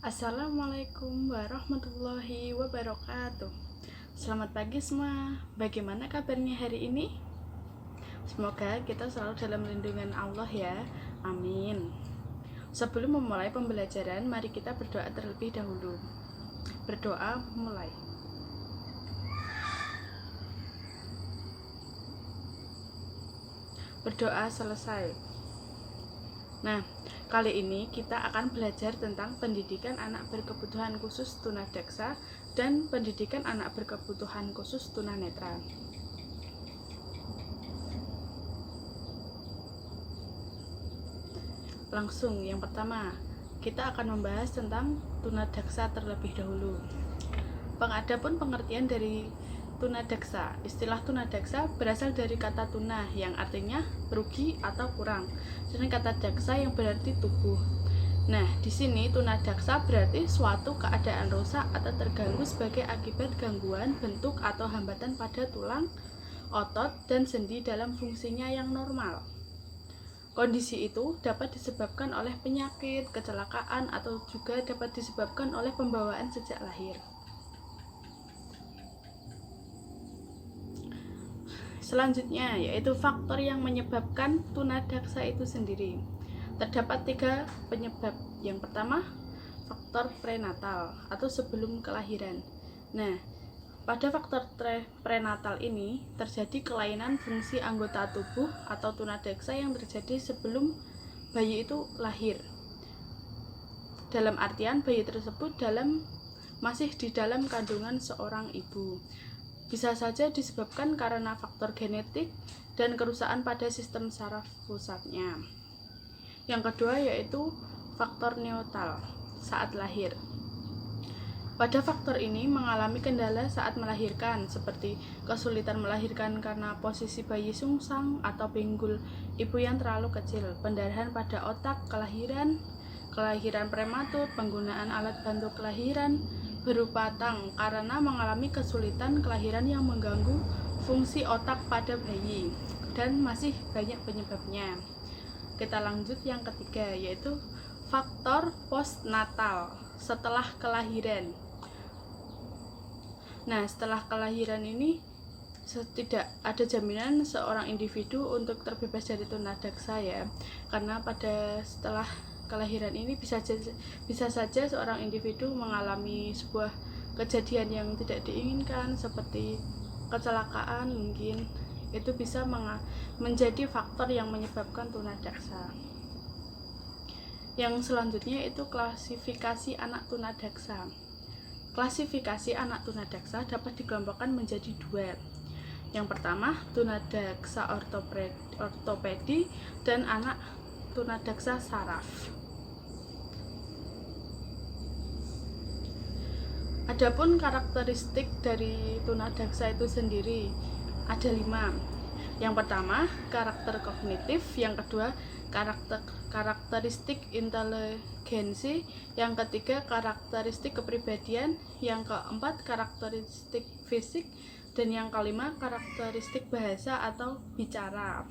Assalamualaikum warahmatullahi wabarakatuh. Selamat pagi semua. Bagaimana kabarnya hari ini? Semoga kita selalu dalam lindungan Allah ya. Amin. Sebelum memulai pembelajaran, mari kita berdoa terlebih dahulu. Berdoa mulai. Berdoa selesai. Nah, kali ini kita akan belajar tentang pendidikan anak berkebutuhan khusus tunadaksa dan pendidikan anak berkebutuhan khusus tunanetra. Langsung, yang pertama, kita akan membahas tentang tunadaksa terlebih dahulu. Adapun pengertian dari tunadaksa. Istilah tunadaksa berasal dari kata tuna yang artinya rugi atau kurang, dan kata daksa yang berarti tubuh. Nah, di sini tunadaksa berarti suatu keadaan rusak atau terganggu sebagai akibat gangguan bentuk atau hambatan pada tulang, otot, dan sendi dalam fungsinya yang normal. Kondisi itu dapat disebabkan oleh penyakit, kecelakaan, atau juga dapat disebabkan oleh pembawaan sejak lahir. Selanjutnya, yaitu faktor yang menyebabkan tunadaksa itu sendiri. Terdapat 3 penyebab. Yang pertama, faktor prenatal atau sebelum kelahiran. Nah, pada faktor prenatal ini terjadi kelainan fungsi anggota tubuh atau tunadaksa yang terjadi sebelum bayi itu lahir. Dalam artian bayi tersebut masih di dalam kandungan seorang ibu. Bisa saja disebabkan karena faktor genetik dan kerusakan pada sistem saraf pusatnya. Yang kedua yaitu faktor neonatal saat lahir. Pada faktor ini mengalami kendala saat melahirkan, seperti kesulitan melahirkan karena posisi bayi sungsang atau pinggul ibu yang terlalu kecil, pendarahan pada otak, kelahiran prematur, penggunaan alat bantu kelahiran berupa tang karena mengalami kesulitan kelahiran yang mengganggu fungsi otak pada bayi, dan masih banyak penyebabnya. Kita lanjut yang ketiga, yaitu faktor postnatal setelah kelahiran. Nah, setelah kelahiran ini tidak ada jaminan seorang individu untuk terbebas dari tunadaksa ya, karena setelah kelahiran ini bisa saja seorang individu mengalami sebuah kejadian yang tidak diinginkan seperti kecelakaan, mungkin itu bisa menjadi faktor yang menyebabkan tunadaksa. Yang selanjutnya itu klasifikasi anak tunadaksa. Klasifikasi anak tunadaksa dapat dikelompokkan menjadi 2. Yang pertama, tunadaksa ortopedi dan anak tunadaksa saraf. Adapun karakteristik dari tunadaksa itu sendiri ada 5. Yang pertama, karakter kognitif. Yang kedua, karakteristik inteligensi. Yang ketiga, karakteristik kepribadian. Yang keempat, karakteristik fisik. Dan yang kelima, karakteristik bahasa atau bicara.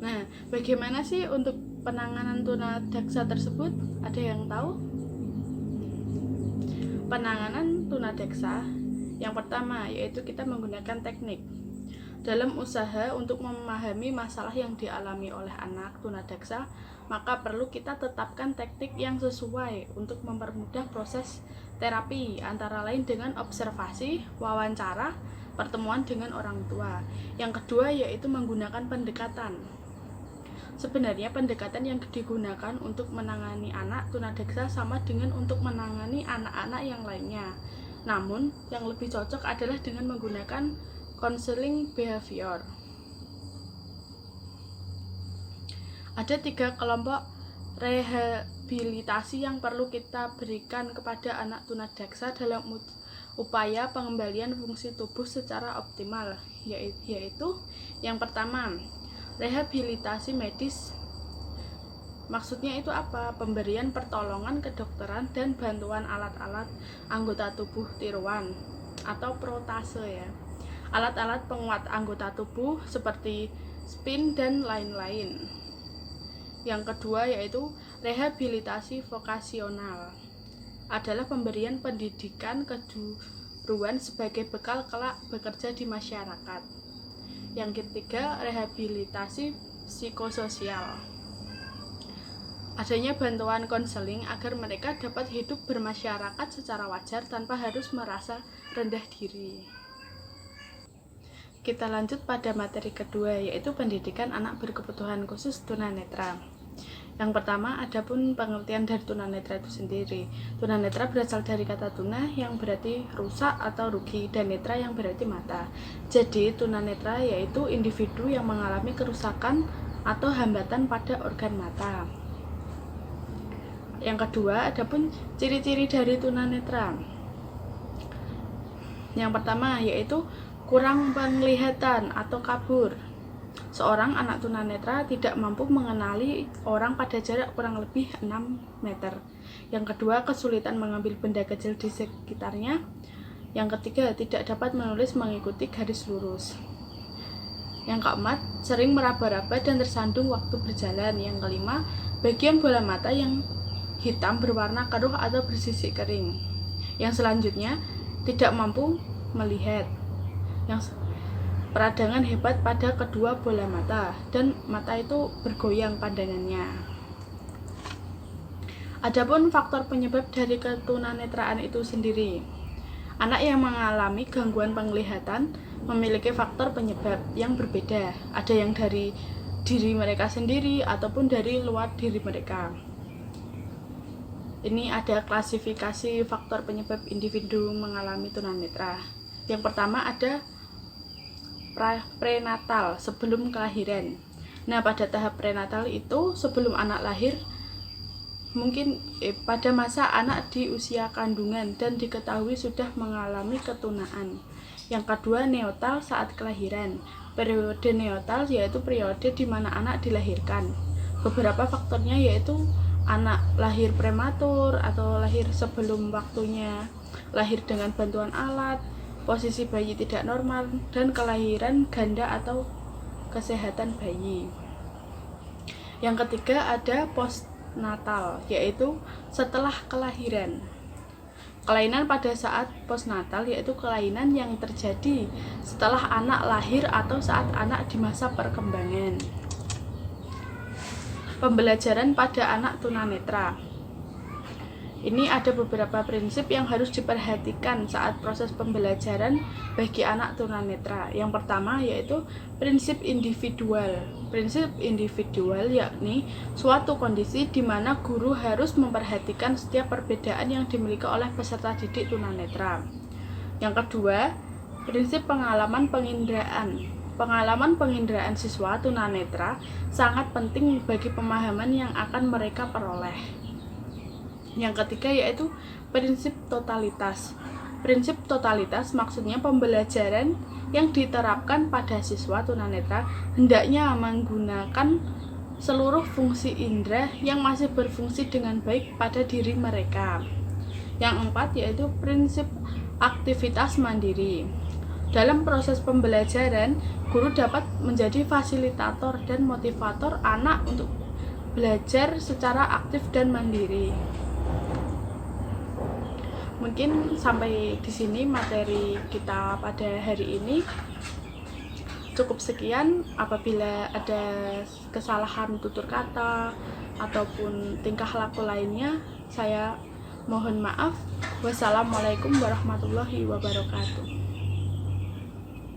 Nah, bagaimana sih untuk penanganan tunadaksa tersebut? Ada yang tahu? Penanganan tunadaksa yang pertama yaitu kita menggunakan teknik. Dalam usaha untuk memahami masalah yang dialami oleh anak tunadaksa, maka perlu kita tetapkan teknik yang sesuai untuk mempermudah proses terapi, antara lain dengan observasi, wawancara, pertemuan dengan orang tua. Yang kedua yaitu menggunakan pendekatan. Sebenarnya pendekatan yang digunakan untuk menangani anak tunadaksa sama dengan untuk menangani anak-anak yang lainnya. Namun, yang lebih cocok adalah dengan menggunakan counseling behavior. Ada 3 kelompok rehabilitasi yang perlu kita berikan kepada anak tunadaksa dalam upaya pengembalian fungsi tubuh secara optimal, yaitu yang pertama, rehabilitasi medis. Maksudnya itu apa? Pemberian pertolongan kedokteran dan bantuan alat-alat anggota tubuh tiruan atau protase ya. Alat-alat penguat anggota tubuh seperti spin dan lain-lain. Yang kedua yaitu rehabilitasi vokasional, adalah pemberian pendidikan kejuruan sebagai bekal kelak bekerja di masyarakat. Yang ketiga, rehabilitasi psikososial, adanya bantuan konseling agar mereka dapat hidup bermasyarakat secara wajar tanpa harus merasa rendah diri. Kita lanjut pada materi kedua, yaitu pendidikan anak berkebutuhan khusus tunanetra. Yang pertama, adapun pengertian dari tunanetra itu sendiri. Tunanetra berasal dari kata tuna yang berarti rusak atau rugi, dan netra yang berarti mata. Jadi, tunanetra yaitu individu yang mengalami kerusakan atau hambatan pada organ mata. Yang kedua, adapun ciri-ciri dari tunanetra. Yang pertama yaitu kurang penglihatan atau kabur. Seorang anak tunanetra tidak mampu mengenali orang pada jarak kurang lebih 6 meter. Yang kedua, kesulitan mengambil benda kecil di sekitarnya. Yang ketiga, tidak dapat menulis mengikuti garis lurus. Yang keempat, sering meraba-raba dan tersandung waktu berjalan. Yang kelima, bagian bola mata yang hitam berwarna keruh atau bersisik kering. Yang selanjutnya, tidak mampu melihat. Yang peradangan hebat pada kedua bola mata, dan mata itu bergoyang pandangannya. Adapun faktor penyebab dari ketunanetraan itu sendiri. Anak yang mengalami gangguan penglihatan memiliki faktor penyebab yang berbeda. Ada yang dari diri mereka sendiri ataupun dari luar diri mereka. Ini ada klasifikasi faktor penyebab individu mengalami tunanetra. Yang pertama ada prenatal, sebelum kelahiran. Nah, pada tahap prenatal itu sebelum anak lahir, mungkin pada masa anak di usia kandungan dan diketahui sudah mengalami ketunaan. Yang kedua, neonatal, saat kelahiran. Periode neonatal yaitu periode di mana anak dilahirkan. Beberapa faktornya yaitu anak lahir prematur atau lahir sebelum waktunya, lahir dengan bantuan alat, posisi bayi tidak normal, dan kelahiran ganda atau kesehatan bayi. Yang ketiga ada postnatal, yaitu setelah kelahiran. Kelainan pada saat postnatal yaitu kelainan yang terjadi setelah anak lahir atau saat anak di masa perkembangan. Pembelajaran pada anak tunanetra. Ini ada beberapa prinsip yang harus diperhatikan saat proses pembelajaran bagi anak tunanetra. Yang pertama yaitu prinsip individual. Prinsip individual yakni suatu kondisi di mana guru harus memperhatikan setiap perbedaan yang dimiliki oleh peserta didik tunanetra. Yang kedua, prinsip pengalaman penginderaan. Pengalaman penginderaan siswa tunanetra sangat penting bagi pemahaman yang akan mereka peroleh. Yang ketiga yaitu prinsip totalitas. Prinsip totalitas maksudnya pembelajaran yang diterapkan pada siswa tunanetra hendaknya menggunakan seluruh fungsi indera yang masih berfungsi dengan baik pada diri mereka. Yang keempat yaitu prinsip aktivitas mandiri. Dalam proses pembelajaran, guru dapat menjadi fasilitator dan motivator anak untuk belajar secara aktif dan mandiri. Mungkin sampai di sini materi kita pada hari ini. Cukup sekian. Apabila ada kesalahan tutur kata ataupun tingkah laku lainnya, saya mohon maaf. Wassalamualaikum warahmatullahi wabarakatuh.